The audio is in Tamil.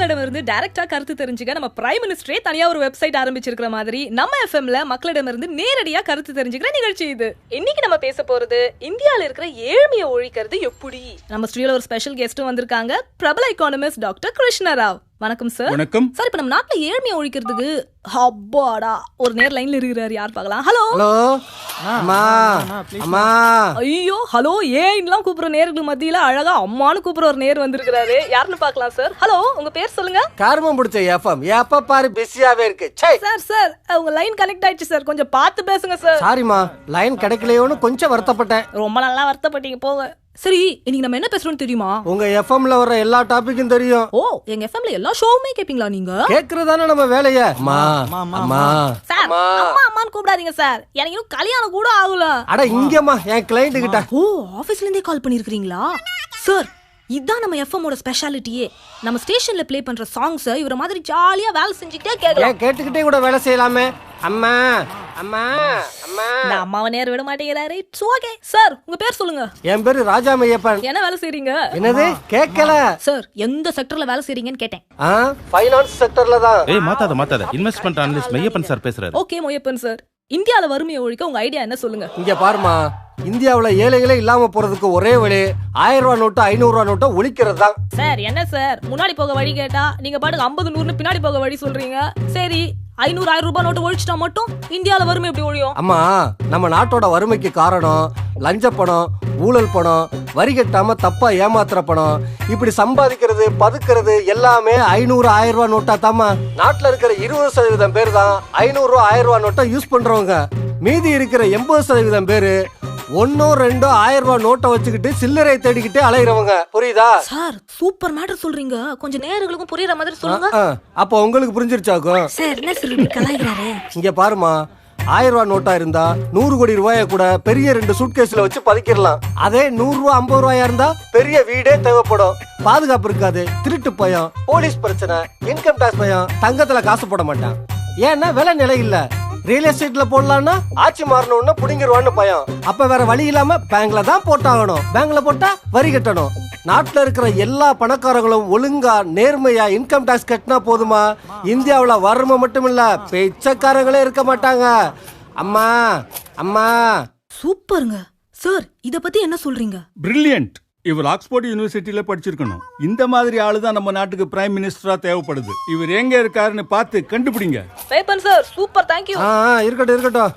மக்களிடமிருந்து டைரக்டா கருத்து தெரிஞ்சுக்க நம்ம பிரைம் மினிஸ்டரே தனியா ஒரு வெப்சைட் ஆரம்பிச்சிருக்கிற மாதிரி நம்ம எஃப்எம்ல மக்களிடமிருந்து நேரடியா கருத்து தெரிஞ்சுக்கிற நிகழ்ச்சி இது. இன்னைக்கு நம்ம பேச போறது இந்தியால இருக்கிற ஏழ்மையை ஒழிக்கிறது எப்படி. நம்ம ஸ்டுடியோல ஒரு ஸ்பெஷல் கெஸ்டும் வந்திருக்காங்க, பிரபல எக்கானமிஸ்ட் டாக்டர் கிருஷ்ண ராவ். வணக்கம் சார். வணக்கம் சார். இப்ப நம்ம நாட்டுல ஏழ்மையை ஒழிக்கிறதுக்கு அப்பாடா ஒரு நேர் லைன்ல இருக்கிறாரு, யார் பார்க்கலாம்? ஹலோ ஹலோ அம்மா அம்மா. ஐயோ ஹலோ ஏன்லாம் கூப்பிடுற நேர்களுக்கு மத்தியில அழகா அம்மானு கூப்பிடுற ஒரு நேர் வந்திருக்காரு, யாருன்னு பார்க்கலாம் சார். ஹலோ, உங்க பேர் சொல்லுங்க. கர்மம் பிடிச்ச எஃப்எம் எப்ப பாரு பிஸியாவே இருக்கு. சார் சார் உங்க லைன் கனெக்ட் ஆயிடுச்சு சார், கொஞ்சம் பார்த்து பேசுங்க சார். சாரிமா, லைன் கிடைக்கலையோன்னு கொஞ்சம் வருத்தப்பட்டேன். ரொம்ப நல்லா வருத்தப்பட்டீங்க போங்க. சரி, இன்னைக்கு நம்ம என்ன பேசுறோம் தெரியுமா? உங்க எஃப்எம்ல வர எல்லா டாபிக்கும் தெரியும். ஓ, எங்க எஃப்எம்ல எல்லா ஷோவுமே கேப்பீங்களா நீங்க? கேக்குறதானே நம்ம வேலைய. அம்மா அம்மா சார், அம்மா அம்மான்னு கூப்பிடாதீங்க சார், எனக்கு இன்னும் கல்யாணம் கூட ஆகல. அட இங்கம்மா, என் கிளைண்ட் கிட்ட. ஓ, ஆபீஸ்ல இருந்தே கால் பண்ணிருக்கீங்களா சார்? இதான் நம்ம எஃப்எம்மோட ஸ்பெஷாலிட்டியே. நம்ம ஸ்டேஷன்ல ப்ளே பண்ற சாங்ஸ் இவர மாதிரி ஜாலியா வேலை செஞ்சுக்கிட்டே கேட்கலாம். கேட்டுக்கிட்டே கூட வேலை செய்யலாமே. அம்மா அம்மா அம்மா. இந்த அம்மாவை நேர விட மாட்டேங்கிறாரு. It's okay sir. உங்க பேர் சொல்லுங்க. என் பேரு ராஜா மையப்பன். என்ன வேலை செய்றீங்க? என்னது கேட்கல சார்? எந்த செக்டர்ல வேலை செய்றீங்கன்னு கேட்டேன். ஃபைனான்ஸ் செக்டர்ல தான். மாத்தாத இன்வெஸ்ட்மென்ட் அனலிஸ்ட் மையப்பன் சார் பேசுறாரு. ஓகே மையப்பன் சார், இந்தியால வறுமையை ஒழிக்க உங்க ஐடியா என்ன சொல்லுங்க. இங்க பாருமா, இந்தியாவுல ஏழைகளே இல்லாம போறதுக்கு ஒரே வழி 1000 ரூபாய் நோட்டு 500 ரூபாய் நோட்டை ஒழிக்கிறது தான். சார் என்ன சார், முன்னாடி போக வழி கேட்டா நீங்க பாட்டுக்கு 50 100 பின்னாடி போக வழி சொல்றீங்க. சரி, 500 1000 ரூபாய் நோட்டு ஒழிச்சிட்டா மட்டும் இந்தியால வறுமை எப்படி ஒழியும்? அம்மா, நம்ம நாட்டோட வறுமைக்கு காரணம் லஞ்ச பணம், ஊழல் பணம், வரி கட்டாம தப்பா ஏமாத்துற பணம். இப்படி சம்பாதிக்கிறது பதுக்கிறது எல்லாமே 500 1000 ரூபாய் நோட்டா தாமா. நாட்டுல இருக்கிற 20% பேர் தான் 500 ரூபாய் 1000 ரூபாய் நோட்டை யூஸ் பண்றவங்க. மீதி இருக்கிற 80% பேரு 1 2 1000 ரூபாய் நோட்டை வச்சுக்கிட்டு சில்லறை தேடிக்கிட்டு அலையிறவங்க. புரியுதா சார்? சூப்பர் மேட்டர் சொல்றீங்க, கொஞ்சம் நேயர்களுக்கும் புரியுற மாதிரி சொல்லுங்க. அப்ப உங்களுக்கு புரிஞ்சிருச்சாக்கும். சார் என்ன சார் கலாய்க்கிறாரு? இங்க பாருமா, 1000 ரூபாய் நோட்டா இருந்தா 100 கோடி ரூபாய கூட பெரிய 2 சூட்கேஸ்ல வச்சு பதுக்கிடலாம். அதே 100 ரூபாய் 50 ரூபாயா இருந்தா பெரிய வீடே தேவைப்படும். பாதுகாப்பு இருக்காது, திருட்டு பயம், போலீஸ் பிரச்சனை, இன்கம் டாக்ஸ் பயம், தங்கத்துல காசு போட மாட்டான். ஏன்னா விலை நிலை இல்ல. ரியல் எஸ்டேட்ல போடலாம்னா ஆட்சி மாறணும்னு புடிங்கிருவான்னு பயம். அப்ப வேற வழி இல்லாம பேங்க்ல தான் போட்டாகணும். பேங்க்ல போட்டா வரி கட்டணும். நாட்டுல இருக்கிற எல்லா பணக்காரங்களும் ஒழுங்கா நேர்மையா இன்கம் டாக்ஸ் கட்டினா போதுமா, இந்தியாவுல வறுமை மட்டும் இல்ல பிச்சைக்காரங்களே இருக்க மாட்டாங்க. அம்மா அம்மா. சூப்பருங்க சார், இத பத்தி என்ன சொல்றீங்க? பிரில்லியன்ட். இவர் ஆக்ஸ்போர்ட் யூனிவர்சிட்டியில படிச்சிருக்கணும். இந்த மாதிரி ஆளுதான் நம்ம நாட்டுக்கு பிரைம் மினிஸ்டரா தேவைப்படுது. இவர் எங்க இருக்காருன்னு பார்த்து கண்டுபிடிங்க. Maiyappan sir, super, thank you. இருக்கட்டும் இருக்கட்டும்.